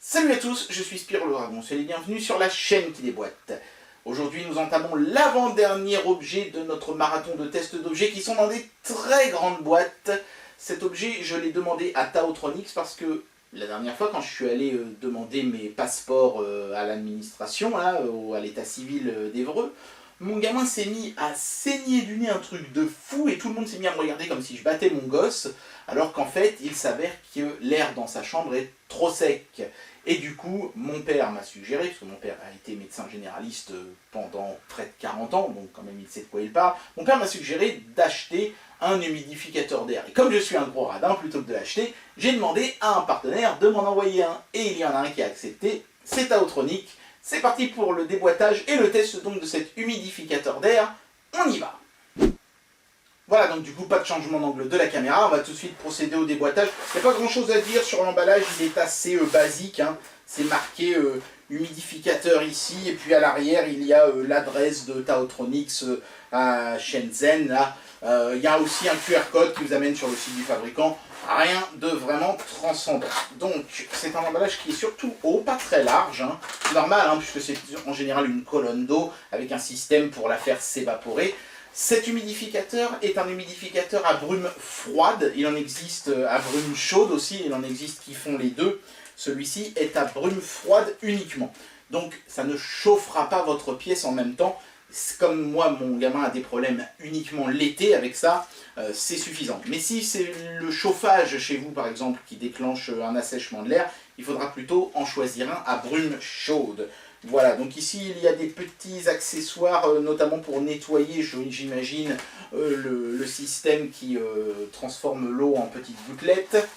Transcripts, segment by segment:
Salut à tous, je suis Spyro le Dragon, soyez les bienvenus sur la chaîne qui déboîte. Aujourd'hui nous entamons l'avant-dernier objet de notre marathon de tests d'objets qui sont dans des très grandes boîtes. Cet objet je l'ai demandé à Taotronix parce que la dernière fois quand je suis allé demander mes passeports à l'administration, à l'état civil d'Évreux, mon gamin s'est mis à saigner du nez un truc de fou et tout le monde s'est mis à me regarder comme si je battais mon gosse, alors qu'en fait il s'avère que l'air dans sa chambre est trop sec. Et du coup, mon père m'a suggéré, parce que mon père a été médecin généraliste pendant près de 40 ans, donc quand même il sait de quoi il parle, mon père m'a suggéré d'acheter un humidificateur d'air. Et comme je suis un gros radin, plutôt que de l'acheter, j'ai demandé à un partenaire de m'en envoyer un. Et il y en a un qui a accepté, c'est Taotronix. C'est parti pour le déboîtage et le test donc de cet humidificateur d'air. On y va. Voilà, donc du coup, pas de changement d'angle de la caméra. On va tout de suite procéder au déboîtage. Il n'y a pas grand chose à dire sur l'emballage, il est assez basique. Hein. C'est marqué humidificateur ici, et puis à l'arrière, il y a l'adresse de Taotronix à Shenzhen. Là. Il y a aussi un QR code qui vous amène sur le site du fabricant. Rien de vraiment transcendant. Donc, c'est un emballage qui est surtout haut, pas très large. Hein. C'est normal, hein, puisque c'est en général une colonne d'eau avec un système pour la faire s'évaporer. Cet humidificateur est un humidificateur à brume froide. Il en existe à brume chaude aussi. Il en existe qui font les deux. Celui-ci est à brume froide uniquement. Donc, ça ne chauffera pas votre pièce en même temps. Comme moi, mon gamin a des problèmes uniquement l'été, avec ça, c'est suffisant. Mais si c'est le chauffage chez vous, par exemple, qui déclenche un assèchement de l'air, il faudra plutôt en choisir un à brume chaude. Voilà, donc ici, il y a des petits accessoires, notamment pour nettoyer, j'imagine, le système qui transforme l'eau en petites gouttelettes.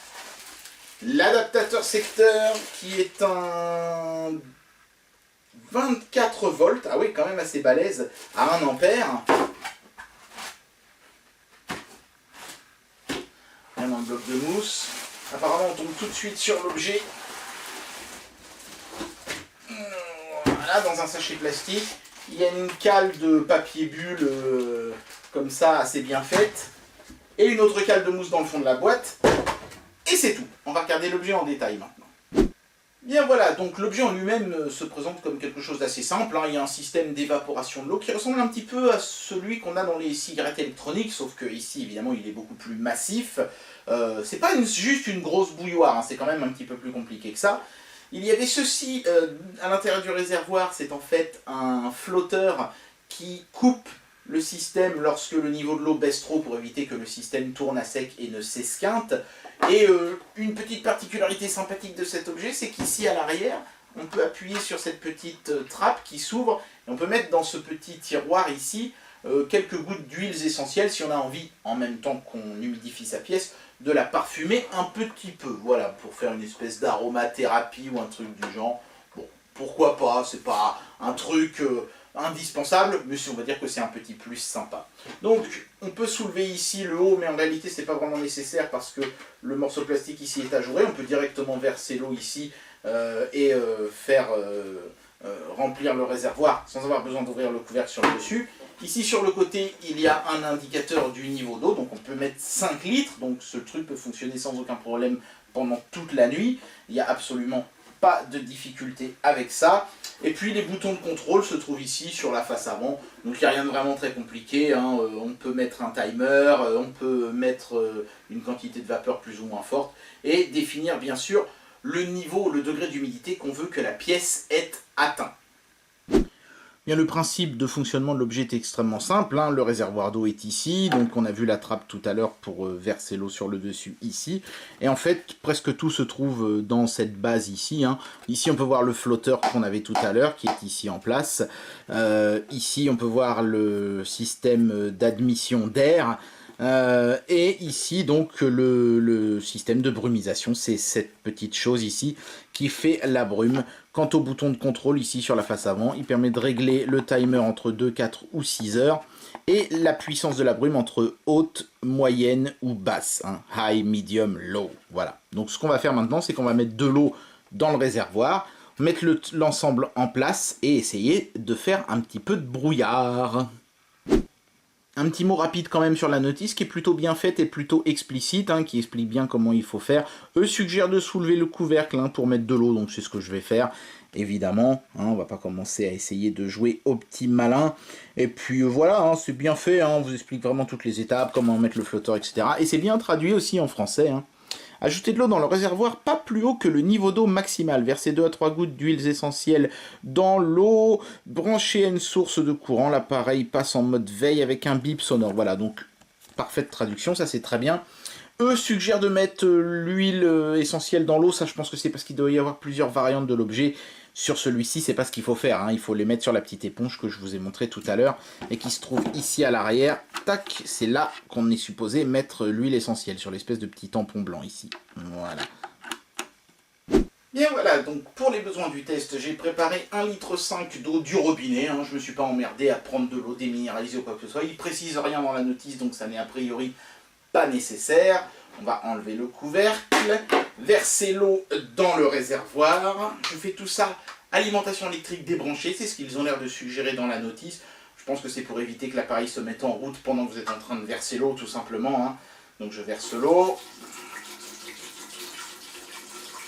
L'adaptateur secteur, qui est un 24 volts, ah oui, quand même assez balèze, à 1 ampère. Même un bloc de mousse. Apparemment, on tombe tout de suite sur l'objet. Voilà, dans un sachet plastique. Il y a une cale de papier bulle, comme ça, assez bien faite. Et une autre cale de mousse dans le fond de la boîte. Et c'est tout. On va regarder l'objet en détail maintenant. Bien voilà, donc l'objet en lui-même se présente comme quelque chose d'assez simple. Hein. Il y a un système d'évaporation de l'eau qui ressemble un petit peu à celui qu'on a dans les cigarettes électroniques, sauf que ici, évidemment, il est beaucoup plus massif. C'est pas juste une grosse bouilloire, hein. C'est quand même un petit peu plus compliqué que ça. Il y avait ceci à l'intérieur du réservoir, c'est en fait un flotteur qui coupe le système lorsque le niveau de l'eau baisse trop pour éviter que le système tourne à sec et ne s'esquinte. Et une petite particularité sympathique de cet objet, c'est qu'ici à l'arrière, on peut appuyer sur cette petite trappe qui s'ouvre et on peut mettre dans ce petit tiroir ici quelques gouttes d'huiles essentielles si on a envie, en même temps qu'on humidifie sa pièce, de la parfumer un petit peu. Voilà, pour faire une espèce d'aromathérapie ou un truc du genre. Bon, pourquoi pas, c'est pas un truc indispensable, mais on va dire que c'est un petit plus sympa. Donc, on peut soulever ici le haut, mais en réalité, c'est pas vraiment nécessaire parce que le morceau de plastique ici est ajouré. On peut directement verser l'eau ici et faire remplir le réservoir sans avoir besoin d'ouvrir le couvercle sur le dessus. Ici, sur le côté, il y a un indicateur du niveau d'eau, donc on peut mettre 5 litres, donc ce truc peut fonctionner sans aucun problème pendant toute la nuit. Il n'y a absolument pas de difficulté avec ça. Et puis les boutons de contrôle se trouvent ici sur la face avant, donc il n'y a rien de vraiment très compliqué, hein. On peut mettre un timer, on peut mettre une quantité de vapeur plus ou moins forte, et définir bien sûr le niveau, le degré d'humidité qu'on veut que la pièce ait atteint. Bien, le principe de fonctionnement de l'objet est extrêmement simple, hein. Le réservoir d'eau est ici, donc on a vu la trappe tout à l'heure pour verser l'eau sur le dessus ici. Et en fait, presque tout se trouve dans cette base ici, hein. Ici, on peut voir le flotteur qu'on avait tout à l'heure, qui est ici en place. Ici, on peut voir le système d'admission d'air. Et ici donc le système de brumisation, c'est cette petite chose ici qui fait la brume. Quant au bouton de contrôle ici sur la face avant, il permet de régler le timer entre 2, 4 ou 6 heures et la puissance de la brume entre haute, moyenne ou basse, hein, high, medium, low. Voilà. Donc ce qu'on va faire maintenant, c'est qu'on va mettre de l'eau dans le réservoir, mettre l'ensemble en place et essayer de faire un petit peu de brouillard. Un petit mot rapide quand même sur la notice, qui est plutôt bien faite et plutôt explicite, hein, qui explique bien comment il faut faire. Eux suggèrent de soulever le couvercle pour mettre de l'eau, donc c'est ce que je vais faire. Évidemment, hein, on va pas commencer à essayer de jouer au petit malin. Et puis voilà, hein, c'est bien fait, hein, on vous explique vraiment toutes les étapes, comment mettre le flotteur, etc. Et c'est bien traduit aussi en français. Hein. Ajoutez de l'eau dans le réservoir pas plus haut que le niveau d'eau maximal. Versez 2 à 3 gouttes d'huiles essentielles dans l'eau. Branchez à une source de courant. L'appareil passe en mode veille avec un bip sonore. Voilà, donc parfaite traduction, ça c'est très bien. Eux suggèrent de mettre l'huile essentielle dans l'eau. Ça, je pense que c'est parce qu'il doit y avoir plusieurs variantes de l'objet. Sur celui-ci, c'est pas ce qu'il faut faire. Hein. Il faut les mettre sur la petite éponge que je vous ai montré tout à l'heure et qui se trouve ici à l'arrière. Tac, c'est là qu'on est supposé mettre l'huile essentielle, sur l'espèce de petit tampon blanc ici. Voilà. Bien voilà, donc pour les besoins du test, j'ai préparé 1,5 litre d'eau du robinet. Hein. Je me suis pas emmerdé à prendre de l'eau déminéralisée ou quoi que ce soit. Il précise rien dans la notice, donc ça n'est a priori pas nécessaire. On va enlever le couvercle, verser l'eau dans le réservoir. Je fais tout ça, alimentation électrique débranchée, c'est ce qu'ils ont l'air de suggérer dans la notice. Je pense que c'est pour éviter que l'appareil se mette en route pendant que vous êtes en train de verser l'eau, tout simplement. Hein. Donc je verse l'eau.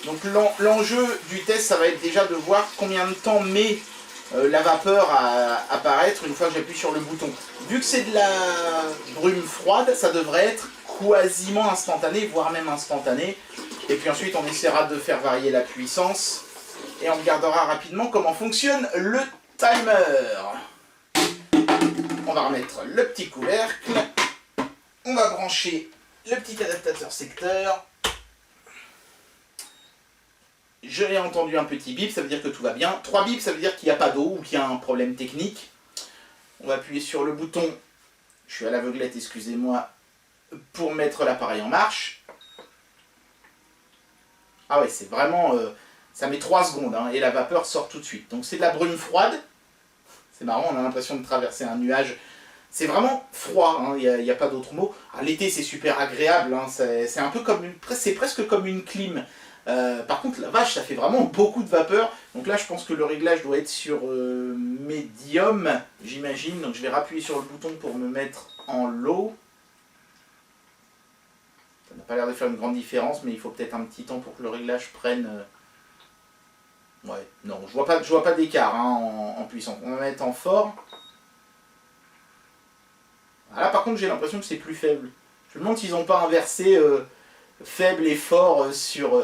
Donc l'enjeu du test, ça va être déjà de voir combien de temps met la vapeur à apparaître une fois que j'appuie sur le bouton. Vu que c'est de la brume froide, ça devrait être quasiment instantané, voire même instantané. Et puis ensuite, on essaiera de faire varier la puissance. Et on regardera rapidement comment fonctionne le timer. On va remettre le petit couvercle. On va brancher le petit adaptateur secteur. Je l'ai entendu un petit bip, ça veut dire que tout va bien. 3 bips, ça veut dire qu'il n'y a pas d'eau ou qu'il y a un problème technique. On va appuyer sur le bouton. Je suis à l'aveuglette, excusez-moi. Pour mettre l'appareil en marche. Ah ouais, c'est vraiment... ça met 3 secondes hein, et la vapeur sort tout de suite. Donc c'est de la brume froide. C'est marrant, on a l'impression de traverser un nuage. C'est vraiment froid, il n'y a pas d'autre mot. L'été c'est super agréable, hein, c'est un peu comme c'est presque comme une clim. Par contre la vache, ça fait vraiment beaucoup de vapeur. Donc là je pense que le réglage doit être sur médium, j'imagine. Donc je vais rappuyer sur le bouton pour me mettre en low. Ça n'a pas l'air de faire une grande différence, mais il faut peut-être un petit temps pour que le réglage prenne... Ouais, non, je vois pas d'écart hein, en puissance. On va mettre en fort. Là par contre j'ai l'impression que c'est plus faible. Je me demande s'ils n'ont pas inversé faible et fort sur,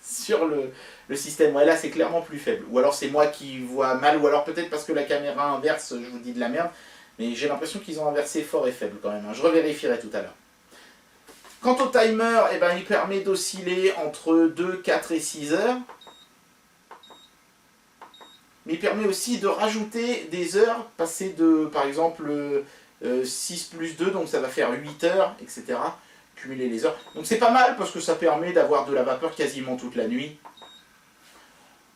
sur le système. Ouais, là c'est clairement plus faible. Ou alors c'est moi qui vois mal, ou alors peut-être parce que la caméra inverse, je vous dis de la merde. Mais j'ai l'impression qu'ils ont inversé fort et faible quand même. Hein. Je revérifierai tout à l'heure. Quant au timer, eh ben, il permet d'osciller entre 2, 4 et 6 heures. Mais il permet aussi de rajouter des heures, passer de, par exemple, 6 plus 2, donc ça va faire 8 heures, etc. Cumuler les heures. Donc c'est pas mal parce que ça permet d'avoir de la vapeur quasiment toute la nuit.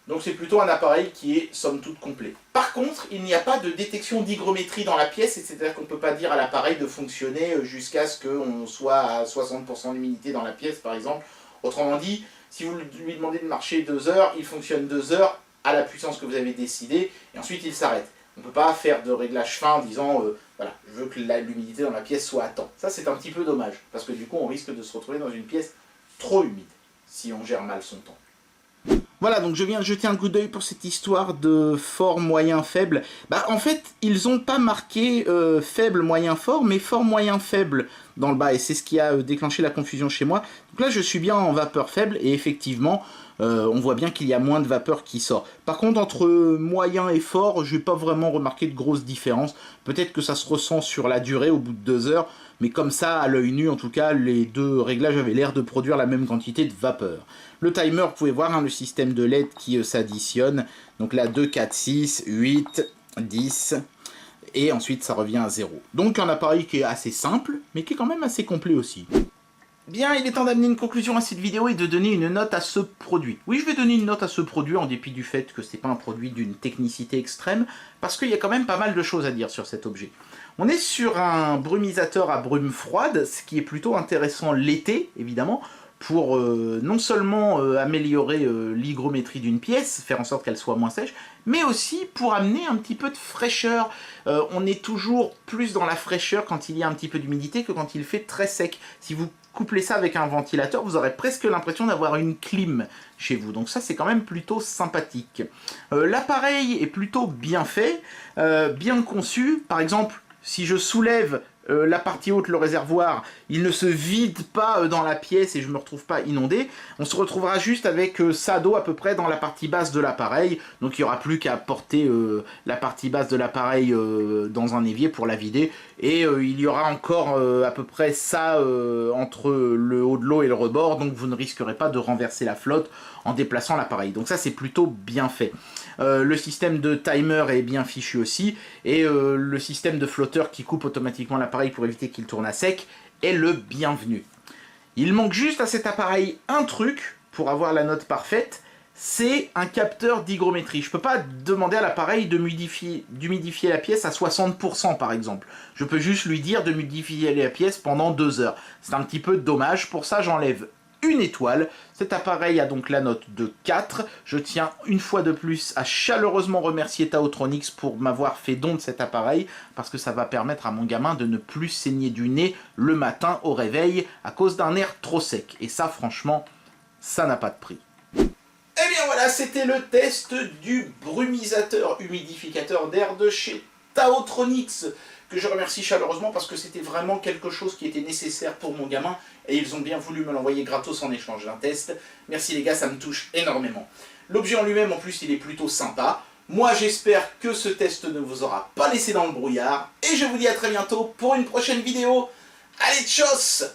Donc c'est plutôt un appareil qui est somme toute complet. Par contre, il n'y a pas de détection d'hygrométrie dans la pièce, c'est-à-dire qu'on ne peut pas dire à l'appareil de fonctionner jusqu'à ce qu'on soit à 60% d'humidité dans la pièce, par exemple. Autrement dit, si vous lui demandez de marcher 2 heures, il fonctionne 2 heures à la puissance que vous avez décidé, et ensuite il s'arrête. On ne peut pas faire de réglage fin en disant voilà, je veux que l'humidité dans la pièce soit à temps. Ça c'est un petit peu dommage, parce que du coup on risque de se retrouver dans une pièce trop humide, si on gère mal son temps. Voilà, donc je viens de jeter un coup d'œil pour cette histoire de fort, moyen, faible. Bah en fait, ils n'ont pas marqué faible, moyen, fort, mais fort, moyen, faible dans le bas, et c'est ce qui a déclenché la confusion chez moi. Donc là je suis bien en vapeur faible, et effectivement, on voit bien qu'il y a moins de vapeur qui sort. Par contre, entre moyen et fort, je n'ai pas vraiment remarqué de grosses différences. Peut-être que ça se ressent sur la durée, au bout de 2 heures, mais comme ça, à l'œil nu, en tout cas, les deux réglages avaient l'air de produire la même quantité de vapeur. Le timer, vous pouvez voir, hein, le système de LED qui s'additionne. Donc là, 2, 4, 6, 8, 10, et ensuite ça revient à 0. Donc un appareil qui est assez simple, mais qui est quand même assez complet aussi. Bien, il est temps d'amener une conclusion à cette vidéo et de donner une note à ce produit. Oui, je vais donner une note à ce produit en dépit du fait que ce n'est pas un produit d'une technicité extrême, parce qu'il y a quand même pas mal de choses à dire sur cet objet. On est sur un brumisateur à brume froide, ce qui est plutôt intéressant l'été, évidemment. pour non seulement améliorer l'hygrométrie d'une pièce, faire en sorte qu'elle soit moins sèche, mais aussi pour amener un petit peu de fraîcheur. On est toujours plus dans la fraîcheur quand il y a un petit peu d'humidité que quand il fait très sec. Si vous couplez ça avec un ventilateur, vous aurez presque l'impression d'avoir une clim chez vous. Donc ça, c'est quand même plutôt sympathique. L'appareil est plutôt bien fait, bien conçu. Par exemple, si je soulève la partie haute, le réservoir, il ne se vide pas dans la pièce et je ne me retrouve pas inondé. On se retrouvera juste avec ça d'eau à peu près dans la partie basse de l'appareil. Donc il n'y aura plus qu'à porter la partie basse de l'appareil dans un évier pour la vider. Et il y aura encore à peu près ça entre le haut de l'eau et le rebord. Donc vous ne risquerez pas de renverser la flotte en déplaçant l'appareil. Donc ça, c'est plutôt bien fait. Le système de timer est bien fichu aussi. Et le système de flotteur qui coupe automatiquement l'appareil pour éviter qu'il tourne à sec est le bienvenu. Il manque juste à cet appareil un truc pour avoir la note parfaite, c'est un capteur d'hygrométrie. Je ne peux pas demander à l'appareil d'humidifier la pièce à 60% par exemple. Je peux juste lui dire de humidifier la pièce pendant 2 heures. C'est un petit peu dommage, pour ça j'enlève une étoile. Cet appareil a donc la note de 4. Je tiens une fois de plus à chaleureusement remercier Taotronix pour m'avoir fait don de cet appareil, parce que ça va permettre à mon gamin de ne plus saigner du nez le matin au réveil à cause d'un air trop sec. Et ça, franchement, ça n'a pas de prix. Et bien voilà, c'était le test du brumisateur humidificateur d'air de chez Taotronix, que je remercie chaleureusement parce que c'était vraiment quelque chose qui était nécessaire pour mon gamin et ils ont bien voulu me l'envoyer gratos en échange d'un test. Merci les gars, ça me touche énormément. L'objet en lui-même, en plus, il est plutôt sympa. Moi, j'espère que ce test ne vous aura pas laissé dans le brouillard et je vous dis à très bientôt pour une prochaine vidéo. Allez, tchuss.